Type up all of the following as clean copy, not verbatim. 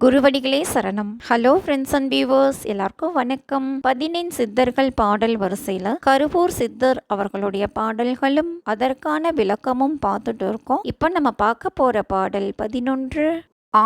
குருவடிகளே சரணம். Hello friends and viewers, எல்லாருக்கும் வணக்கம். 15 சித்தர்கள் பாடல் வரிசையில் கருவூர் சித்தர் அவர்களுடைய பாடல்களும் அதற்கான விளக்கமும் பார்த்துட்டு இருக்கோம். இப்போ நம்ம பார்க்க போற பாடல் 11.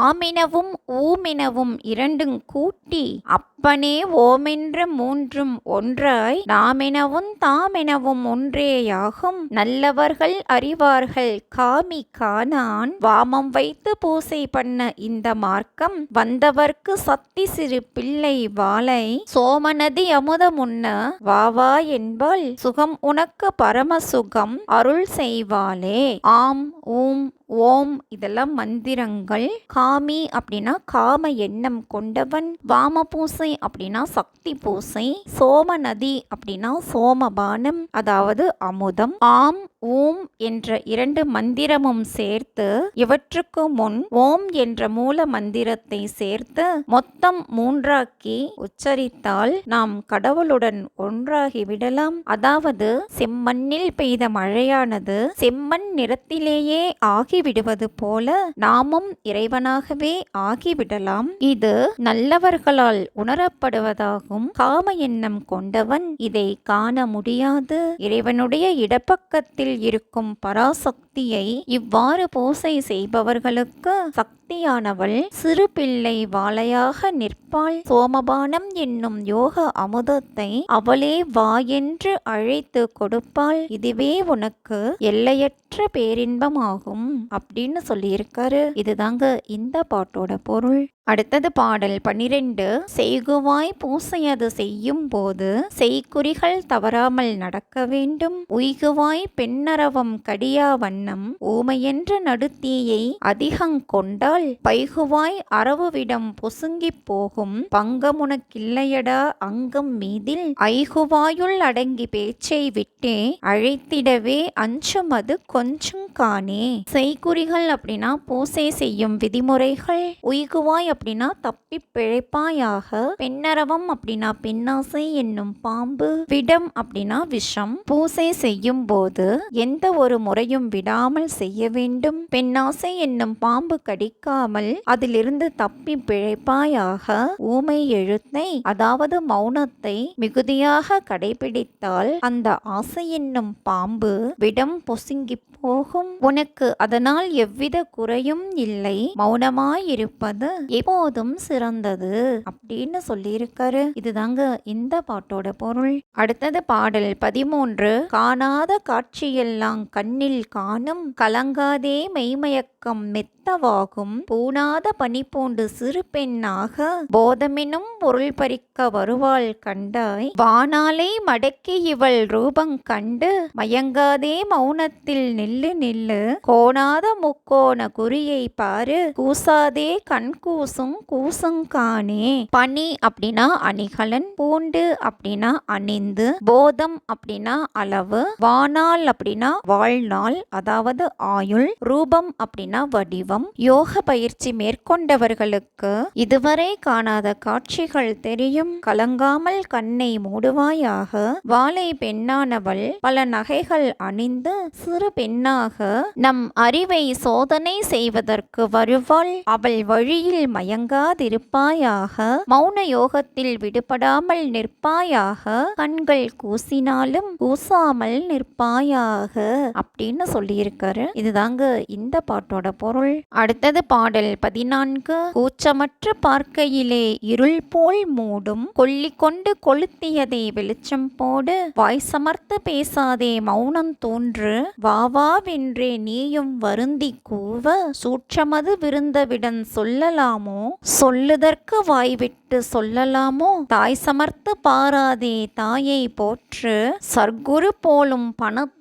ஆமெனவும் ஊமெனவும் இரண்டும் கூட்டி அப்பனே ஓமென்ற மூன்றும் ஒன்றாய் நாமெனவும் தாமெனவும் ஒன்றேயாகும் நல்லவர்கள் அறிவார்கள் காமி காணான் வாமம் வைத்து பூசை பண்ண இந்த மார்க்கம் வந்தவர்க்கு சக்தி சிறு பிள்ளை வாளை சோமநதி அமுதமுன்ன வாவா என்பாள் சுகம் உனக்கு பரமசுகம் அருள் செய்வாளே. ஆம் ஊம் ஓம் இதெல்லாம் மந்திரங்கள். காமி அப்படின்னா காம எண்ணம் கொண்டவன், வாம பூசை அப்படின்னா சக்தி பூசை, சோம நதி அப்படின்னா சோமபானம் அதாவது அமுதம், ஆம் ஓம் என்ற இரண்டு மந்திரமும் சேர்த்து இவற்றுக்கு முன் ஓம் என்ற மூல மந்திரத்தை சேர்த்து மொத்தம் மூன்றாக்கி உச்சரித்தால் நாம் கடவுளுடன் ஒன்றாகி விடலாம். அதாவது செம்மண்ணில் பெய்த மழையானது செம்மண் நிறத்திலேயே ஆகிவிடுவது போல நாமும் இறைவனாகவே ஆகிவிடலாம். இது நல்லவர்களால் உணரப்படுவதாகும். காம எண்ணம் கொண்டவன் இதை காண முடியாது. இறைவனுடைய இடப்பக்கத்தில் இருக்கும் பராசக்தியை இவ்வாறு பூசை செய்பவர்களுக்கு சக்தியானவள் சிறு பிள்ளை வாளையாக நிற்பாள். சோமபானம் என்னும் யோக அமுதத்தை அவளே வா என்று அழைத்து கொடுப்பாள். இதுவே உனக்கு எல்லையற்ற பேரின்பமாகும் அப்படின்னு சொல்லியிருக்காரு. இதுதாங்க இந்த பாட்டோட பொருள். அடுத்தது பாடல் 12. செய்குவாய் பூசையது செய்யும் போது செய்குறிகள் தவறாமல் நடக்க வேண்டும். உய்குவாய் பெண்ணரவம் கடியா வண்ணம் ஊமையென்ற நடுத்தீயை அதிகங்கொண்டால் பைகுவாய் அரவுவிடம் பொசுங்கிப் போகும் பங்கமுனக்கில்லையடா அங்கம் மீதில் ஐகுவாயுள் அடங்கி பேச்சை விட்டே அழைத்திடவே அஞ்சுமது கொஞ்சம் காணே. செய்குறிகள் அப்படின்னா பூசை செய்யும் விதிமுறைகள். உய்குவாய் அப்படின்னா தப்பி பிழைப்பாயாக. பெண்ணரவம் அப்படின்னா பெண்ணாசை என்னும் பாம்பு. விடம் அப்படின்னா விஷம். பூசை செய்யும் போது எந்த ஒரு முறையும் விடாமல் செய்ய வேண்டும். பெண்ணாசை என்னும் பாம்பு கடிக்காமல் அதிலிருந்து தப்பி பிழைப்பாயாக. ஊமை எழுத்தை அதாவது மௌனத்தை மிகுதியாக கடைபிடித்தால் அந்த ஆசை என்னும் பாம்பு விடம் பொசுங்கி போகும். உனக்கு அதனால் எவ்வித குறையும் இல்லை. மௌனமாயிருப்பது எப்போதும் சிறந்தது அப்படின்னு சொல்லியிருக்காரு. இதுதாங்க இந்த பாட்டோட பொருள். அடுத்தது பாடல் 13. காணாத காட்சியெல்லாம் கண்ணில் காணும் கலங்காதே மெய்மயக்கம் மெத்தவாகும் பூணாத பனி பூண்டு சிறு பெண்ணாக போதமெனும் பொருள் பறிக்க வருவாள் கண்டாய் வானாலை மடக்கி இவள் ரூபங் கண்டு மயங்காதே மௌனத்தில் நில்லு நில்லு கோணாத முக்கோண குறியை பாரு கூசாதே கண் கூசும் கூசங்கானே. பனி அப்படின்னா அணிகலன், பூண்டு அப்படின்னா அணிந்து, போதம் அப்படின்னா அளவு, வானால் அப்படின்னா வாழ்நாள் அதாவது ஆயுள், ரூபம் அப்படின்னா வடிவம். யோக பயிற்சி மேற்கொண்டவர்களுக்கு இதுவரை காணாத காட்சிகள் தெரியும். கலங்காமல் கண்ணை மூடுவாயாக. வாளை பெண்ணானவள் பல நகைகள் அணிந்து சிறு பெண்ணாக நம் அறிவை சோதனை செய்வதற்கு வருவாள். அவள் வழியில் மயங்காதிருப்பாயாக. மௌன யோகத்தில் விடுபடாமல் நிற்பாயாக. கண்கள் கூசினாலும் கூசாமல் நிற்பாயாக அப்படின்னு சொல்லியிருக்காரு. இதுதாங்க இந்த பாட்டோட பொருள். அடுத்தது பாடல் 14. கூச்சமற்று பார்க்கையிலே இருள் போல் மூடும் கொல்லிக்கொண்டு கொளுத்தியதை வெளிச்சம் போடு வாய் சமர்த்து பேசாதே மௌனம் தோன்று வாவாவென்றே நீயும் வருந்தி கூவ சூட்சமது விருந்தவிடன் சொல்லலாமோ சொல்லுதற்கு வாய்விட்டு சொல்லலாமோ தாய் சமர்த்து பாராதே தாயை போற்று சர்க்குரு போலும் பணத்தை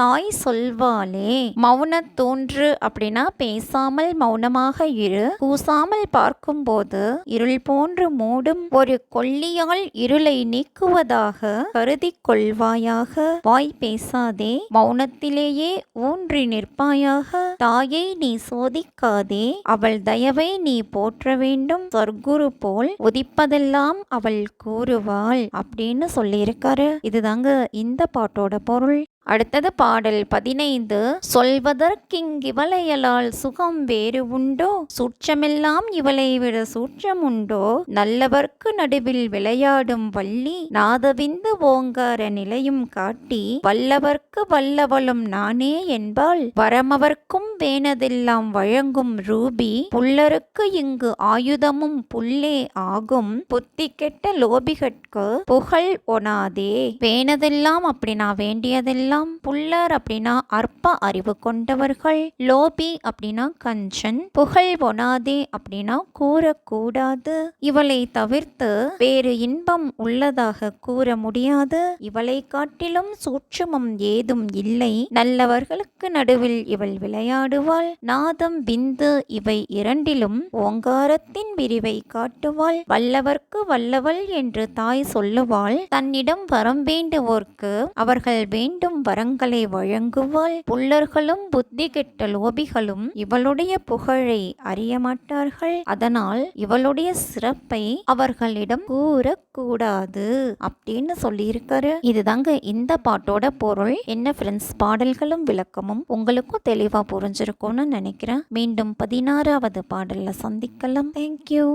தாய் சொல்வாளே. மௌன தோன்று அப்படின்னா பேசாமல் மௌனமாக இரு. கூசாமல் பார்க்கும்போது இருள் போன்று மூடும் ஒரு கொல்லியால் இருளை நீக்குவதாக கருதி கொள்வாயாக. வாய் பேசாதே, மௌனத்திலேயே ஊன்றி நிற்பாயாக. தாயை நீ சோதிக்காதே, அவள் தயவை நீ போற்ற வேண்டும். சர்க்குரு போல் உதிப்பதெல்லாம் அவள் கூறுவாள் அப்படின்னு சொல்லியிருக்காரு. இதுதாங்க இந்த பாட்டோட பொருள். அடுத்தது பாடல் 15. சொல்வதற்கிங்கிவளையலால் சுகம் வேறு உண்டோ, சூட்சமெல்லாம் இவளை விட சூட்சம் உண்டோ, நல்லவர்க்கு நடுவில் விளையாடும் வள்ளி, நாதவிந்து ஓங்கார நிலையும் காட்டி, வல்லவர்க்கு வல்லவளும் நானே என்பாள், வரமவர்க்கும் வேணதெல்லாம் வழங்கும் ரூபி, புல்லருக்கு இங்கு ஆயுதமும் புல்லே ஆகும், புத்தி கெட்ட லோபிகட்கு புகழ் ஒணாதே. வேணதெல்லாம் அப்படின்னா வேண்டியதெல்லாம், புல்லர் அப்படின்னா அற்ப அறிவு கொண்டவர்கள், லோபி அப்படின்னா கஞ்சன், புகழ் ஒணாதே அப்படின்னா கூறக்கூடாது, இவளை தவிர்த்து வேறு இன்பம் உள்ளதாக கூற முடியாது, இவளை காட்டிலும் சூட்சுமம் ஏதும் இல்லை, நல்லவர்களுக்கு நடுவில் இவள் விளையாடுவாள், நாதம் விந்து இவை இரண்டிலும் ஓங்காரத்தின் விரிவை காட்டுவாள், வல்லவர்க்கு வல்லவள் என்று தாய் சொல்லுவாள், தன்னிடம் வரம் வேண்டுவோர்க்கு அவர்கள் வேண்டும் வரங்களை வழங்குவாள், புல்லர்களும் புத்தி கெட்ட லோபிகளும் இவளுடைய புகழை அறிய மாட்டார்கள், அதனால் இவளுடைய சிறப்பை அவர்களிடம் கூறக்கூடாது அப்படின்னு சொல்லியிருக்காரு. இதுதாங்க இந்த பாட்டோட பொருள். என்ன ஃப்ரெண்ட்ஸ், பாடல்களும் விளக்கமும் உங்களுக்கும் தெளிவா புரிஞ்சிருக்கும்னு நினைக்கிறேன். மீண்டும் 16வது பாடல்ல சந்திக்கலாம். தேங்க்யூ.